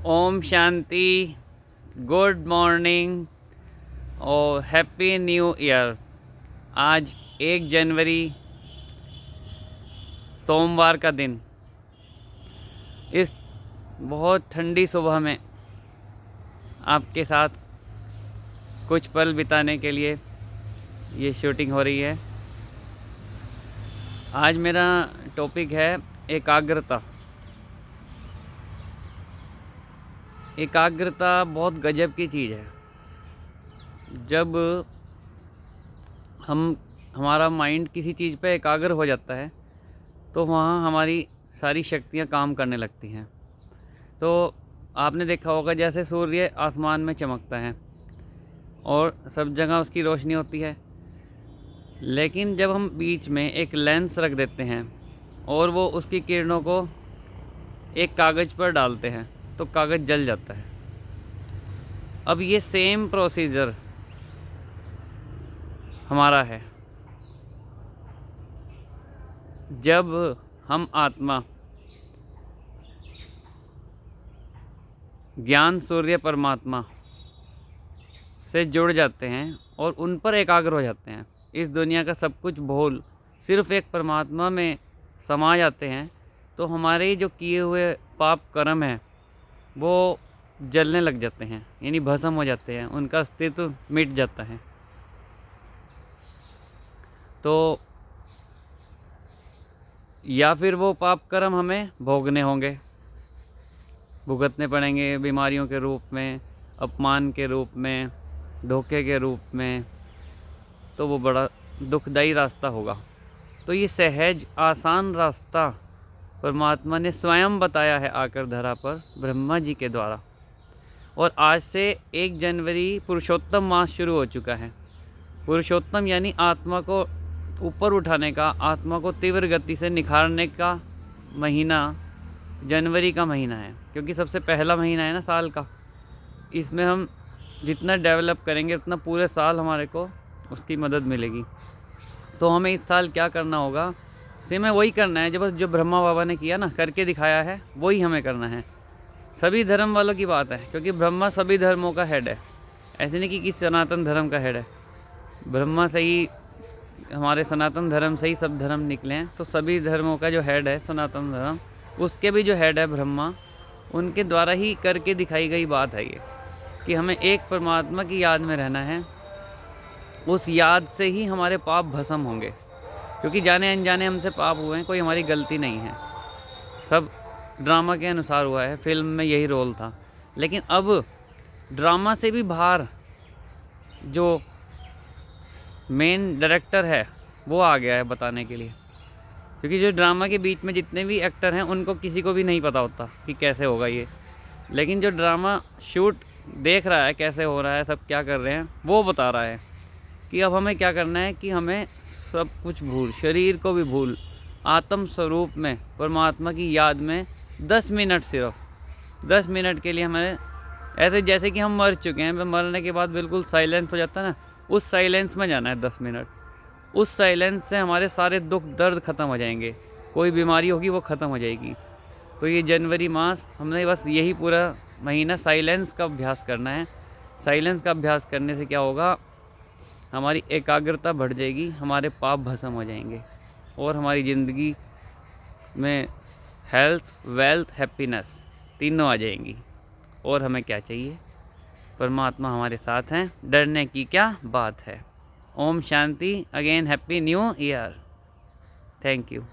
Om Shanti. Good morning और happy new year. आज 1 जनवरी सोमवार का दिन। इस बहुत ठंडी सुबह में आपके साथ कुछ पल बिताने के लिए ये शूटिंग हो रही है। आज मेरा टॉपिक है एकाग्रता। एकाग्रता बहुत गजब की चीज़ है। जब हमारा माइंड किसी चीज़ पे एकाग्र हो जाता है तो वहाँ हमारी सारी शक्तियाँ काम करने लगती हैं। तो आपने देखा होगा जैसे सूर्य आसमान में चमकता है और सब जगह उसकी रोशनी होती है, लेकिन जब हम बीच में एक लेंस रख देते हैं और वो उसकी किरणों को एक कागज़ पर डालते हैं तो कागज़ जल जाता है। अब ये सेम प्रोसीजर हमारा है। जब हम आत्मा ज्ञान सूर्य परमात्मा से जुड़ जाते हैं और उन पर एकाग्र हो जाते हैं, इस दुनिया का सब कुछ भूल सिर्फ़ एक परमात्मा में समा जाते हैं, तो हमारे जो किए हुए पाप कर्म हैं वो जलने लग जाते हैं, यानी भस्म हो जाते हैं, उनका अस्तित्व मिट जाता है। तो या फिर वो पाप कर्म हमें भोगने होंगे, भुगतने पड़ेंगे बीमारियों के रूप में, अपमान के रूप में, धोखे के रूप में। तो वो बड़ा दुखदाई रास्ता होगा। तो ये सहज आसान रास्ता परमात्मा ने स्वयं बताया है आकर धरा पर ब्रह्मा जी के द्वारा। और आज से 1 जनवरी पुरुषोत्तम मास शुरू हो चुका है। पुरुषोत्तम यानी आत्मा को ऊपर उठाने का, आत्मा को तीव्र गति से निखारने का महीना जनवरी का महीना है, क्योंकि सबसे पहला महीना है ना साल का। इसमें हम जितना डेवलप करेंगे उतना पूरे साल हमारे को उसकी मदद मिलेगी। तो हमें इस साल क्या करना होगा, सेम वही करना है जो ब्रह्मा बाबा ने किया ना, करके दिखाया है, वही हमें करना है। सभी धर्म वालों की बात है, क्योंकि ब्रह्मा सभी धर्मों का हेड है। ऐसे नहीं कि सनातन धर्म का हेड है। ब्रह्मा से ही हमारे सनातन धर्म से ही सब धर्म निकले हैं, तो सभी धर्मों का जो हेड है सनातन धर्म, उसके भी जो हेड है ब्रह्मा, उनके द्वारा ही करके दिखाई गई बात है ये, कि हमें एक परमात्मा की याद में रहना है। उस याद से ही हमारे पाप भस्म होंगे, क्योंकि जाने अनजाने हमसे पाप हुए हैं, कोई हमारी गलती नहीं है, सब ड्रामा के अनुसार हुआ है, फिल्म में यही रोल था। लेकिन अब ड्रामा से भी बाहर जो मेन डायरेक्टर है वो आ गया है बताने के लिए, क्योंकि जो ड्रामा के बीच में जितने भी एक्टर हैं उनको किसी को भी नहीं पता होता कि कैसे होगा ये, लेकिन जो ड्रामा शूट देख रहा है कैसे हो रहा है, सब क्या कर रहे हैं, वो बता रहा है कि अब हमें क्या करना है, कि हमें सब कुछ भूल, शरीर को भी भूल, आत्म स्वरूप में परमात्मा की याद में 10 मिनट, सिर्फ 10 मिनट के लिए हमें ऐसे जैसे कि हम मर चुके हैं, मरने के बाद बिल्कुल साइलेंस हो जाता है ना, उस साइलेंस में जाना है 10 मिनट। उस साइलेंस से हमारे सारे दुख दर्द ख़त्म हो जाएंगे, कोई बीमारी होगी वो ख़त्म हो जाएगी। तो ये जनवरी मास हमने बस यही पूरा महीना साइलेंस का अभ्यास करना है। साइलेंस का अभ्यास करने से क्या होगा, हमारी एकाग्रता बढ़ जाएगी, हमारे पाप भस्म हो जाएंगे और हमारी ज़िंदगी में हेल्थ, वेल्थ, हैप्पीनेस तीनों आ जाएंगी। और हमें क्या चाहिए, परमात्मा हमारे साथ हैं, डरने की क्या बात है। Om Shanti. Again happy new year. Thank you.